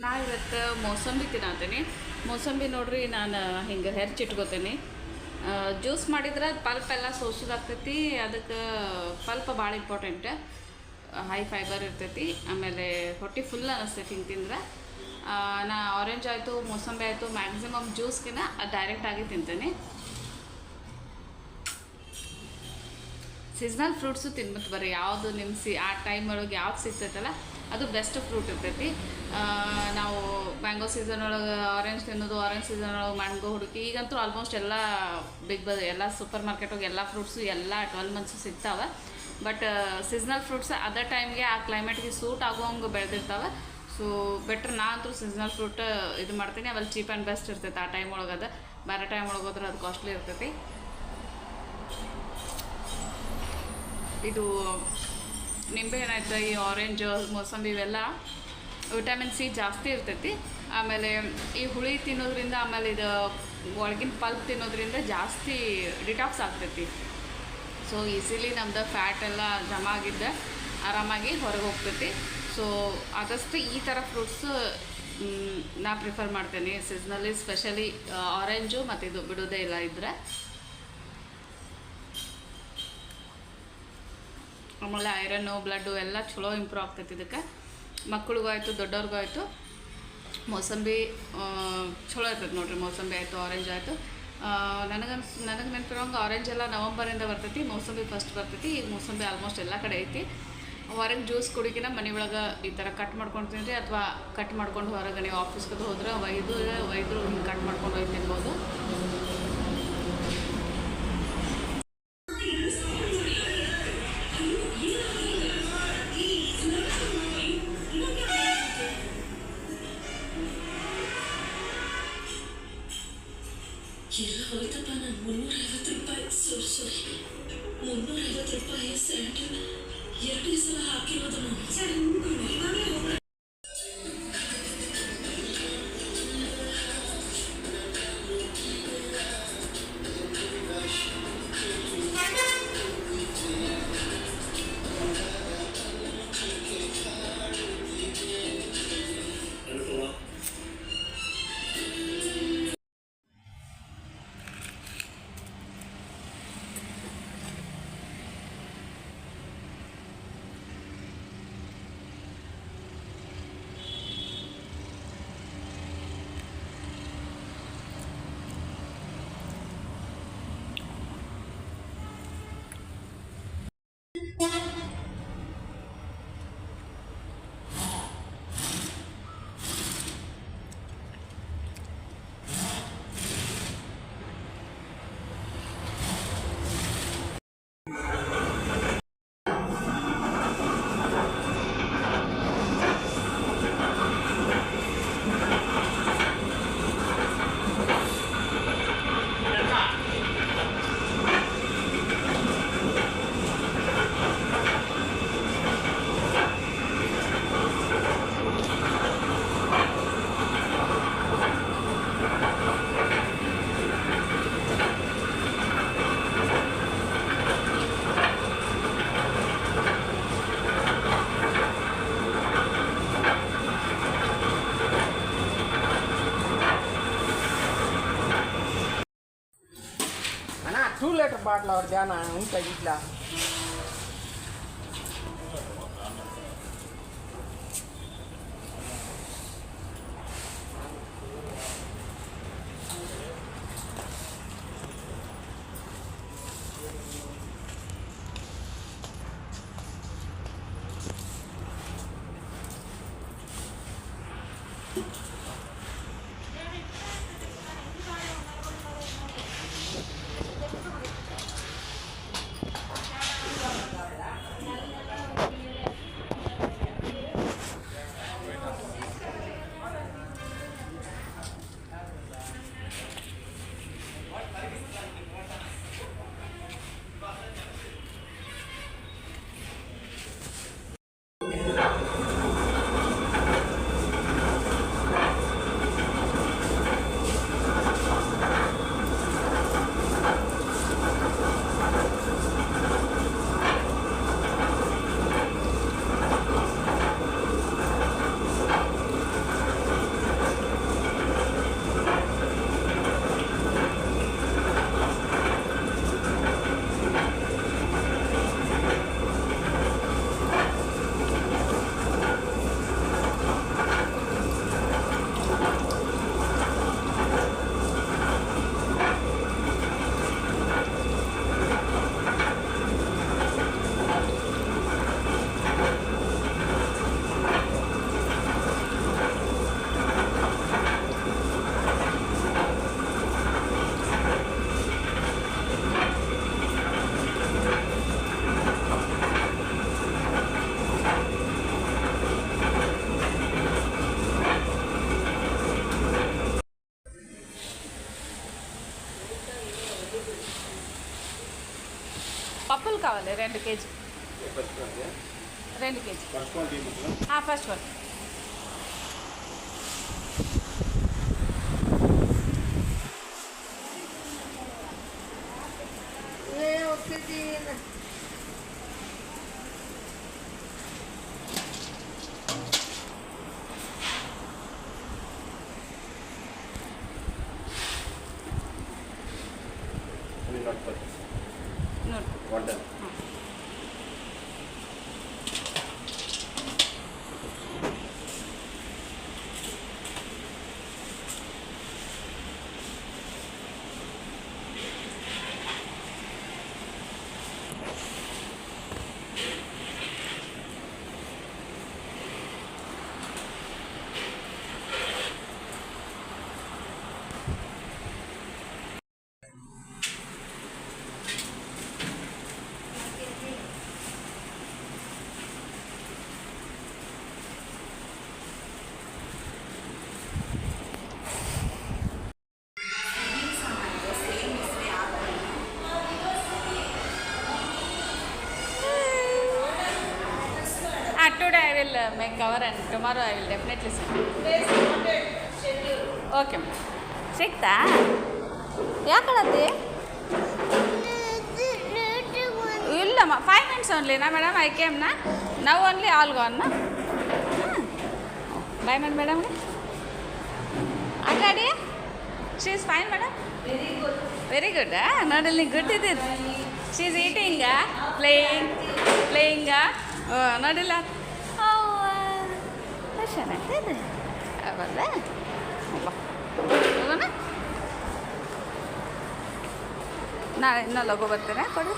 ನಾ ಇವತ್ತು ಮೋಸಂಬಿ ತಿನ್ನತೀನಿ. ಮೋಸಂಬಿ ನೋಡ್ರಿ ನಾನು ಹಿಂಗೆ ಹೆಚ್ಚಿಟ್ಕೋತೀನಿ. ಜ್ಯೂಸ್ ಮಾಡಿದ್ರೆ ಪಲ್ಪ್ ಎಲ್ಲ ಸೋಸೋದಾಗ್ತೈತಿ. ಅದಕ್ಕೆ ಪಲ್ಪ್ ಭಾಳ ಇಂಪಾರ್ಟೆಂಟ್. ಹೈ ಫೈಬರ್ ಇರ್ತೈತಿ. ಆಮೇಲೆ ಹೊಟ್ಟೆ ಫುಲ್ ಅನ್ನಿಸ್ತೈತಿ ಹಿಂಗೆ ತಿಂದ್ರೆ. ನಾ ಆರೆಂಜ್ ಆಯಿತು, ಮೋಸಂಬಿ ಆಯಿತು, ಮ್ಯಾಕ್ಸಿಮಮ್ ಜ್ಯೂಸ್ಗಿನ ಡೈರೆಕ್ಟಾಗಿ ತಿಂತೀನಿ. ಸೀಸ್ನಲ್ ಫ್ರೂಟ್ಸು ತಿನ್ಬಿಟ್ಟು ಬರ್ರಿ. ಯಾವುದು ನಿಮ್ಸಿ ಆ ಟೈಮ್ ಒಳಗೆ ಯಾವ್ದು ಸಿಗ್ತೈತಲ್ಲ ಅದು ಬೆಸ್ಟ್ ಫ್ರೂಟ್ ಇರ್ತೈತಿ. ನಾವು ಮ್ಯಾಂಗೋ ಸೀಸನ್ ಒಳಗೆ ಆರೆಂಜ್ ತಿನ್ನೋದು, ಆರೆಂಜ್ ಸೀಸನ್ ಒಳಗೆ ಮ್ಯಾಂಗೋ ಹುಡುಕಿ. ಈಗಂತೂ ಆಲ್ಮೋಸ್ಟ್ ಎಲ್ಲ ಎಲ್ಲ ಸೂಪರ್ ಮಾರ್ಕೆಟೊಳಗೆ ಎಲ್ಲ ಫ್ರೂಟ್ಸು ಎಲ್ಲ 12 ಮಂತ್ಸು ಸಿಗ್ತಾವೆ. ಬಟ್ ಸೀಸ್ನಲ್ ಫ್ರೂಟ್ಸ್ ಅದೇ ಟೈಮ್ಗೆ ಆ ಕ್ಲೈಮೇಟ್ಗೆ ಸೂಟ್ ಆಗೋಂಗೆ ಬೆಳೆದಿರ್ತಾವೆ. ಸೊ ಬೆಟ್ರ್ ನಾ ಅಂತೂ ಸೀಸ್ನಲ್ ಫ್ರೂಟ್ ಇದು ಮಾಡ್ತೀನಿ. ಅವೆಲ್ಲ ಚೀಪ್ ಆ್ಯಂಡ್ ಬೆಸ್ಟ್ ಇರ್ತೈತೆ ಆ ಟೈಮ್ ಒಳಗೆ. ಅದು ಬೇರೆ ಟೈಮ್ ಒಳಗೆ ಹೋದ್ರೆ ಅದು ಕಾಸ್ಟ್ಲಿ ಇರ್ತೈತಿ. ಇದು ನಿಂಬೆ ಹಣ್ಣಾಯ್ತು, ಈ ಆರೆಂಜ್, ಮೋಸಂಬಿ ಇವೆಲ್ಲ ವಿಟಮಿನ್ ಸಿ ಜಾಸ್ತಿ ಇರ್ತೈತಿ. ಆಮೇಲೆ ಈ ಹುಳಿ ತಿನ್ನೋದ್ರಿಂದ, ಆಮೇಲೆ ಇದು ಒಳಗಿನ ಪಲ್ಪ್ ತಿನ್ನೋದ್ರಿಂದ ಜಾಸ್ತಿ ಡಿಟಾಕ್ಸ್ ಆಗ್ತೈತಿ. ಸೊ ಈಸಿಲಿ ನಮ್ದು ಫ್ಯಾಟ್ ಎಲ್ಲ ಜಮಾ ಆಗಿದ್ದ ಆರಾಮಾಗಿ ಹೊರಗೆ ಹೋಗ್ತೈತಿ. ಸೊ ಆದಷ್ಟು ಈ ಥರ ಫ್ರೂಟ್ಸು ನಾ ಪ್ರಿಫರ್ ಮಾಡ್ತೇನೆ ಸೀಸ್ನಲ್ಲಿ. ಸ್ಪೆಷಲಿ ಆರೆಂಜು ಮತ್ತು ಇದು ಬಿಡೋದೇ ಇಲ್ಲ ಇದ್ದರೆ. ಆಮೇಲೆ ಐರನ್ನು, ಬ್ಲಡ್ಡು ಎಲ್ಲ ಚಲೋ ಇಂಪ್ರೂವ್ ಆಗ್ತೈತಿ. ಇದಕ್ಕೆ ಮಕ್ಕಳಿಗೂ ಆಯಿತು, ದೊಡ್ಡವ್ರಿಗೂ ಆಯಿತು. ಮೋಸಂಬಿ ಚಲೋ ಇರ್ತೈತೆ ನೋಡಿರಿ. ಮೋಸಂಬಿ ಆಯಿತು, ಆರೆಂಜ್ ಆಯಿತು. ನನಗೆ ನೆನಪಿರೋಂಗೆ ಆರೆಂಜ್ ಎಲ್ಲ ನವಂಬರಿಂದ ಬರ್ತೈತಿ, ಮೋಸಂಬಿ ಫಸ್ಟ್ ಬರ್ತೈತಿ. ಈಗ ಮೋಸಂಬಿ ಆಲ್ಮೋಸ್ಟ್ ಎಲ್ಲ ಕಡೆ ಐತಿ. ಹೊರಗೆ ಜ್ಯೂಸ್ ಕುಡಿಕಿನ ಮನೆ ಒಳಗೆ ಈ ಥರ ಕಟ್ ಮಾಡ್ಕೊಂಡು ತಿನ್ನಿರಿ. ಅಥವಾ ಕಟ್ ಮಾಡ್ಕೊಂಡು ಹೊರಗೆ ನೀವು ಆಫೀಸ್ಗೆ ಹೋದ್ರೆ ಒಯ್ದರು ಹಿಂಗೆ ಕಟ್ ಮಾಡ್ಕೊಂಡು ಹೋಗಿ ತಿನ್ಬೋದು. ಎಲ್ಲ ಹೋಯ್ತಪ್ಪ. ನಾನು 350 ರೂಪಾಯಿ ಸಾರಿ 350 ರೂಪಾಯಿ ಸ್ಯಾಂಡಲ್ 2 ಸಲ ಹಾಕಿರೋದು ನಾನು. అన్నా 2 లీటర్ బాటిల్ ఒకటి దేనా ఉంటుంది ఇట్లా. పప్పులు కావాలి 2 kg 2 kg ఫస్ట్ వన్ ನೋಡಿ today I will make cover and tomorrow I will definitely send. Okay, ma'am. ಸಿಕ್ತಾ ಯಾಕಳತ್ತಿ ಇಲ್ಲಮ್ಮ 5 minutes only na madam I came na now only all gone na bye madam agadi she is fine madam very good ನೋಡಲ್ಲಿ good ಇದೆ she is eating playing ನೋಡಿಲ್ಲ ಚೆನ್ನಾಗಿದೆ ಅವಲ್ಲ ಹೋಗೋಣ ನಾಳೆ ಇನ್ನೂ ಲಗು ಬರ್ತೀರಾ ಕೊಡಿ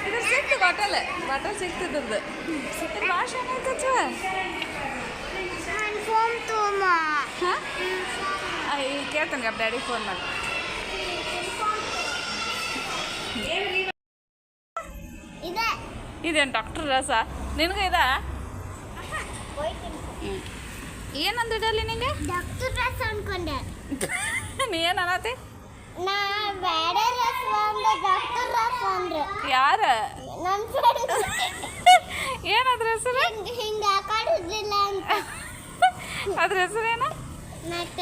ಇದು ಸಿಕ್ತು ಬಾಟಲ್ ಸಿಕ್ತಿದ್ದು ಸಿಕ್ಕಿದ ಭಾಳ ಚೆನ್ನಾಗಿತ್ತು ಹಾಂ ಈಗ ಕೇಳ್ತಾನೆ ಡ್ಯಾಡಿ ಫೋನ್ ಮಾಡಿ ಇದೇನು ಡಾಕ್ಟರ್ ರಸ ನಿನಗೆ ಇದಾ ಏನಂದಿಡಲ್ಲಿ ನಿಂಗೆ ಡಾಕ್ಟರ್ ರಸ ಅನ್ಕೊಂಡೆ ನೀ ಏನು ಅನ್ನತಿ ನಾ ಬೇರೆ ರಸ ಅಂದ್ರೆ ಡಾಕ್ಟರ್ ರಸ ಅಂದ್ರೆ ಯಾರ ನಮ್ಮ ಫ್ರೆಂಡ್ ಏನದ್ರ ಹೆಸರು ಹಿಂಗೆ ಹಾಕೊಂಡಿರ್ಲಿಲ್ಲ ಅಂತ ಅದ್ರ ಹೆಸರೇನು ನಟ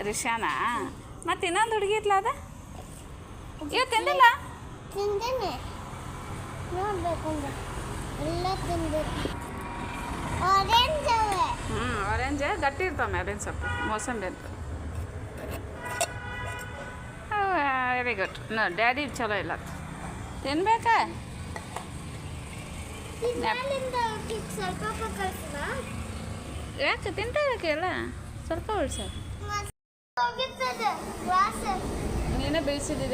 ರಿಷಾನಾ ಮತ್ತೆ ಇನ್ನೊಂದು ಹುಡುಗಿ ಇತ್ಲ ಅದ ಇವತ್ತು ತಿಂದಿಲ್ಲ ತಿಂದೇನೆ ನೋಡ್ಬೇಕಂದ್ರೆ ಎಲ್ಲ ತಿನ್ಬೇಕು ಆರೆಂಜ್ ಅವೆ ಆರೆಂಜ್ ಗಟ್ಟಿ ಇರ್ತಾವ ಮ್ಯಾಲಿನ ಸ್ವಲ್ಪ ಮೋಸಂಬಿ ಅಂತ ವೆರಿ ಗುಡ್ ನೋ ಡ್ಯಾಡಿ ಚಲೋ ಇಲ್ಲ ತಿನ್ಬೇಕಾ ಸ್ವಲ್ಪ ಕಳಿಸ್ನ ಯಾಕೆ ತಿಂತಾರಕ್ಕೆ ಎಲ್ಲ ಸ್ವಲ್ಪ ಉಳ್ಸ ನೀನೇ ಬೆಳೆಸಿದ್ದೆ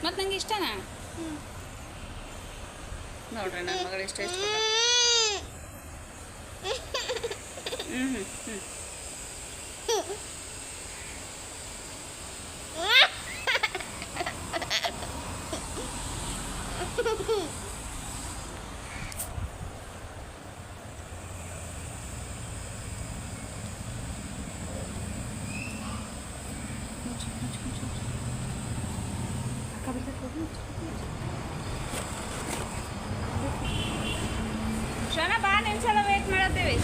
ಮತ್ತು ನಂಗೆ ಇಷ್ಟನಾ ನೋಡ್ರಿ ನನ್ನ ಮಗಳು ಇಷ್ಟ ಶೋನಾ ಬಾ ನಿಮಿಷ ವೇಟ್ ಮಾಡತ್ತೀವಿ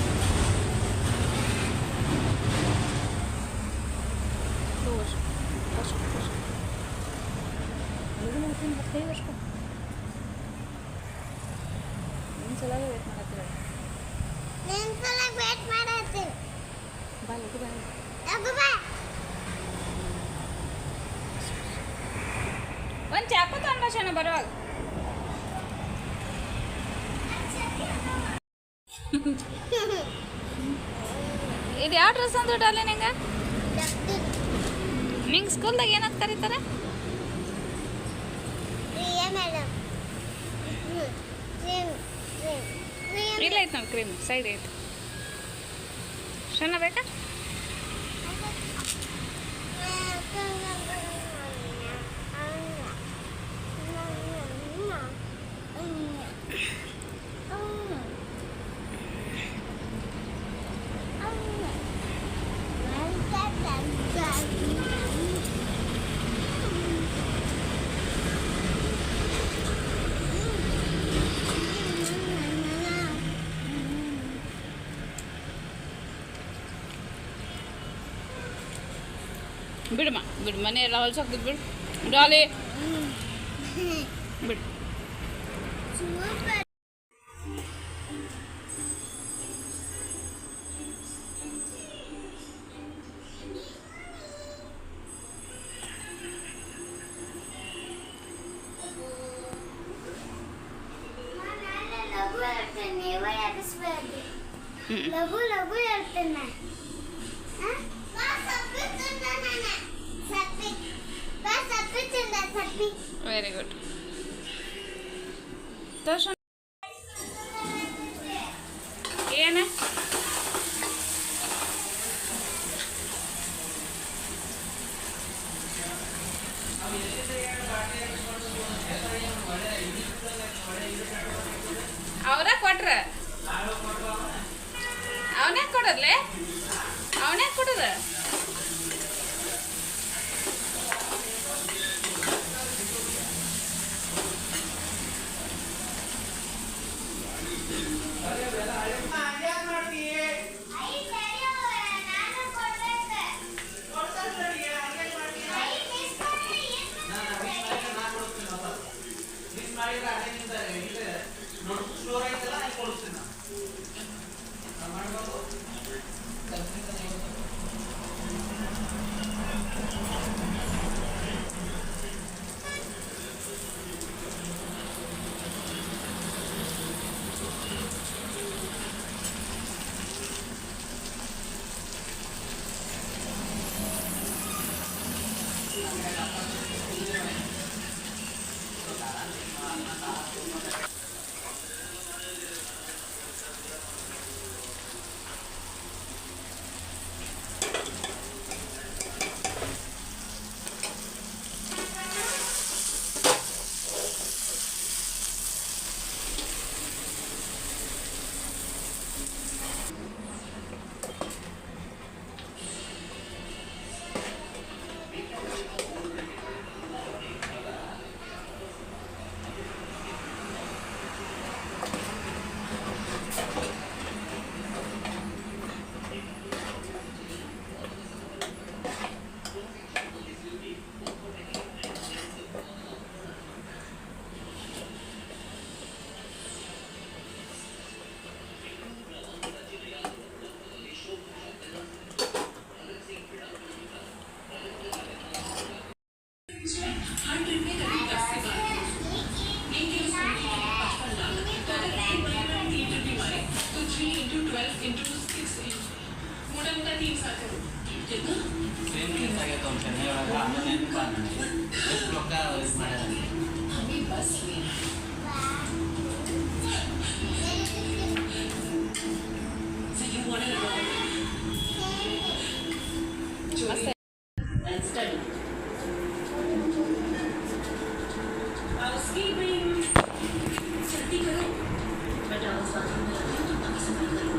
ವೇಟ್ ಮಾಡತ್ತೀನಿ ಬಾ ಲಗು ಬಾ ಒಂದು ಚಾಕು ತಗೊಂಡ ಶೋನಾ ಬರುವಾಗ ಇದು ಯಾವ ಡ್ರೆಸ್ ಅಂತ ಡಾಲಿ ನಿಂಗೆ ನಿಂಗೆ ಸ್ಕೂಲ್ದಾಗ ಏನಂತ ಕರೀತಾರೆ ಇಲ್ಲ ಐತೆ ನೋಡಿ ಕ್ರೀಮ್ ಸೈಡ್ ಐತೆ ಶೋನಾ ಬೇಕಾ ಬಿಡಮ್ಮ ಬಿಡು ಮನೆ ಎಲ್ಲ ಹೊಲ್ಸಾಕ್ತದೆ ಬಿಡು ಡಾಲಿ ಬಿಡು ಸೂಪರ್. ನಾನು ಲಘು ಹೇಳ್ತೇನೆ, ನೀವು ಎಬ್ಬಿಸ್ಬೇಡಿ. ಲಘು ಲಘು ಹೇಳ್ತೇನೆ. ವೆರಿ ಗುಡ್ ದರ್ಶನ್ ಏನು ಅವರ ಕೊಟ್ರ ಅವನೇ ಕೊಡದ್ಲೆ ಅವನೇ ಕೊಡದ And study. Housekeeping. जल्दी करो. बेटा उस बाथरूम में रखो तो बाकी सामान करो.